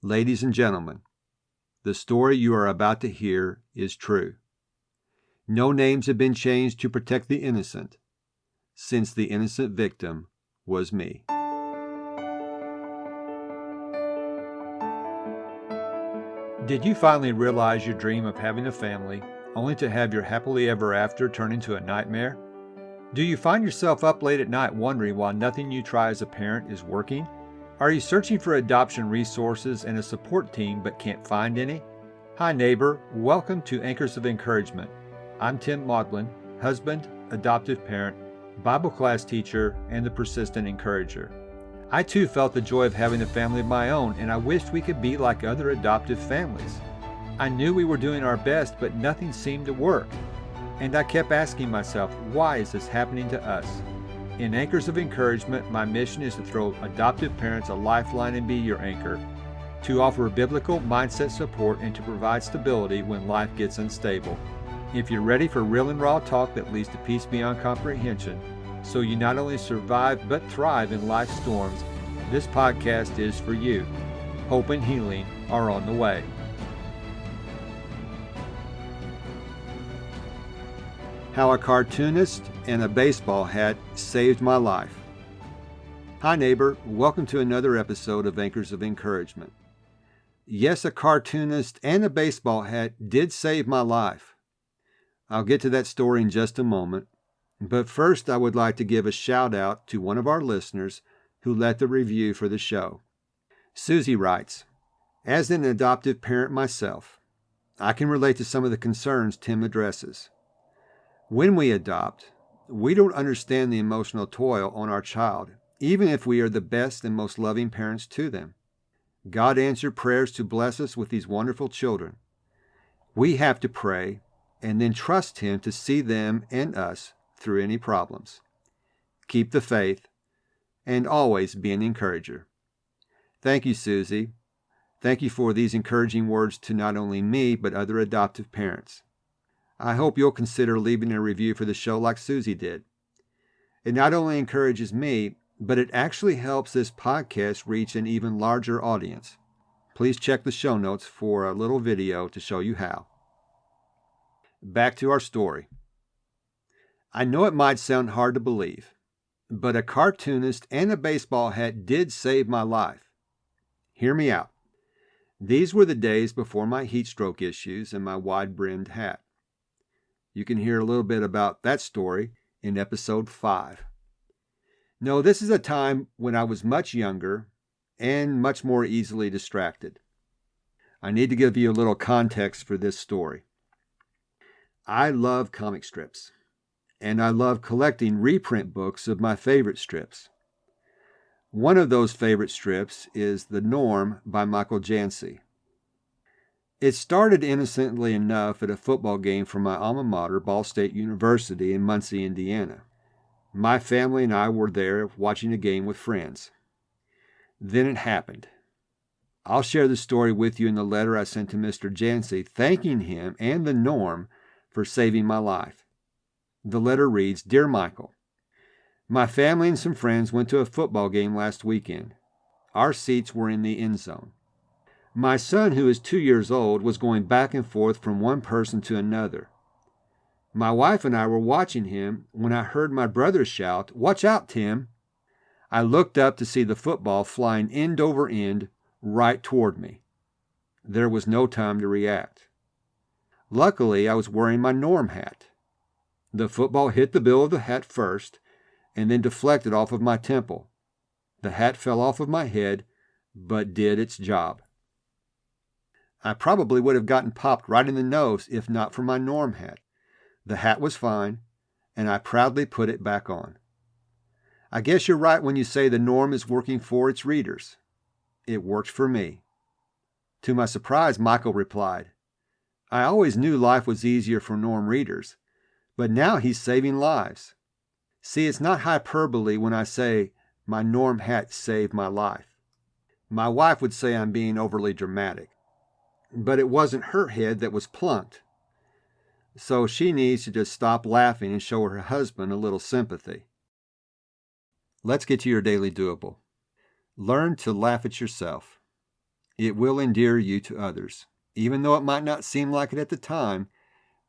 Ladies and gentlemen, the story you are about to hear is true. No names have been changed to protect the innocent, since the innocent victim was me. Did you finally realize your dream of having a family, only to have your happily ever after turn into a nightmare? Do you find yourself up late at night wondering why nothing you try as a parent is working? Are you searching for adoption resources and a support team but can't find any? Hi neighbor, welcome to Anchors of Encouragement. I'm Tim Maudlin, husband, adoptive parent, Bible class teacher, and the persistent encourager. I too felt the joy of having a family of my own, and I wished we could be like other adoptive families. I knew we were doing our best, but nothing seemed to work. And I kept asking myself, why is this happening to us? In Anchors of Encouragement, my mission is to throw adoptive parents a lifeline and be your anchor, to offer biblical mindset support and to provide stability when life gets unstable. If you're ready for real and raw talk that leads to peace beyond comprehension, so you not only survive but thrive in life's storms, this podcast is for you. Hope and healing are on the way. How a cartoonist and a baseball hat saved my life. Hi neighbor, welcome to another episode of Anchors of Encouragement. Yes, a cartoonist and a baseball hat did save my life. I'll get to that story in just a moment, but first I would like to give a shout out to one of our listeners who left a review for the show. Susie writes, as an adoptive parent myself, I can relate to some of the concerns Tim addresses. When we adopt, we don't understand the emotional toil on our child, even if we are the best and most loving parents to them. God answered prayers to bless us with these wonderful children. We have to pray and then trust Him to see them and us through any problems. Keep the faith and always be an encourager. Thank you, Susie. Thank you for these encouraging words to not only me, but other adoptive parents. I hope you'll consider leaving a review for the show like Susie did. It not only encourages me, but it actually helps this podcast reach an even larger audience. Please check the show notes for a little video to show you how. Back to our story. I know it might sound hard to believe, but a cartoonist and a baseball hat did save my life. Hear me out. These were the days before my heat stroke issues and my wide-brimmed hat. You can hear a little bit about that story in episode 5. No, this is a time when I was much younger and much more easily distracted. I need to give you a little context for this story. I love comic strips, and I love collecting reprint books of my favorite strips. One of those favorite strips is The Norm by Michael Janci. It started innocently enough at a football game for my alma mater, Ball State University in Muncie, Indiana. My family and I were there watching a game with friends. Then it happened. I'll share the story with you in the letter I sent to Mr. Janci, thanking him and the Norm for saving my life. The letter reads, Dear Michael, my family and some friends went to a football game last weekend. Our seats were in the end zone. My son, who is 2 years old, was going back and forth from one person to another. My wife and I were watching him when I heard my brother shout, Watch out, Tim! I looked up to see the football flying end over end right toward me. There was no time to react. Luckily, I was wearing my Norm hat. The football hit the bill of the hat first and then deflected off of my temple. The hat fell off of my head, but did its job. I probably would have gotten popped right in the nose if not for my Norm hat. The hat was fine, and I proudly put it back on. I guess you're right when you say the Norm is working for its readers. It worked for me. To my surprise, Michael replied, I always knew life was easier for Norm readers, but now he's saving lives. See, it's not hyperbole when I say my Norm hat saved my life. My wife would say I'm being overly dramatic. But it wasn't her head that was plunked. So she needs to just stop laughing and show her husband a little sympathy. Let's get to your daily doable. Learn to laugh at yourself. It will endear you to others, even though it might not seem like it at the time,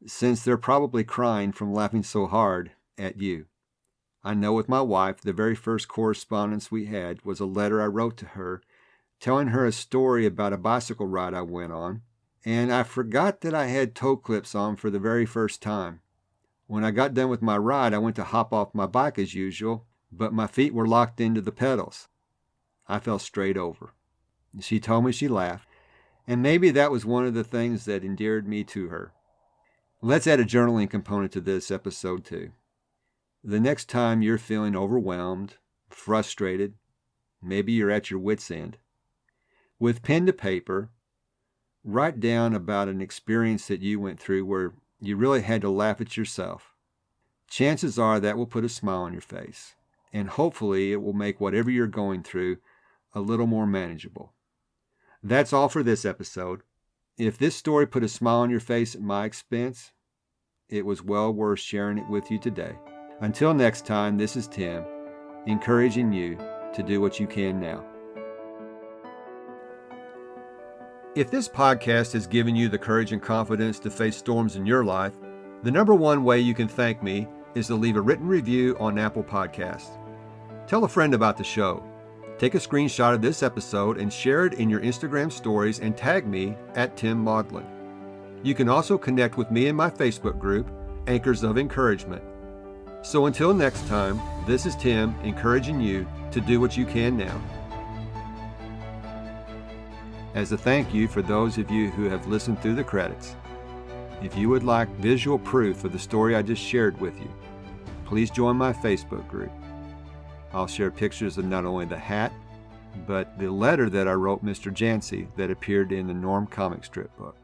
since they're probably crying from laughing so hard at you. I know with my wife, the very first correspondence we had was a letter I wrote to her telling her a story about a bicycle ride I went on, and I forgot that I had toe clips on for the very first time. When I got done with my ride, I went to hop off my bike as usual, but my feet were locked into the pedals. I fell straight over. She told me she laughed, and maybe that was one of the things that endeared me to her. Let's add a journaling component to this episode too. The next time you're feeling overwhelmed, frustrated, maybe you're at your wit's end, with pen to paper, write down about an experience that you went through where you really had to laugh at yourself. Chances are that will put a smile on your face, and hopefully it will make whatever you're going through a little more manageable. That's all for this episode. If this story put a smile on your face at my expense, it was well worth sharing it with you today. Until next time, this is Tim, encouraging you to do what you can now. If this podcast has given you the courage and confidence to face storms in your life, the number one way you can thank me is to leave a written review on Apple Podcasts. Tell a friend about the show. Take a screenshot of this episode and share it in your Instagram stories and tag me at Tim Maudlin. You can also connect with me in my Facebook group, Anchors of Encouragement. So until next time, this is Tim encouraging you to do what you can now. As a thank you for those of you who have listened through the credits, if you would like visual proof of the story I just shared with you, please join my Facebook group. I'll share pictures of not only the hat, but the letter that I wrote Mr. Jancy that appeared in the Norm comic strip book.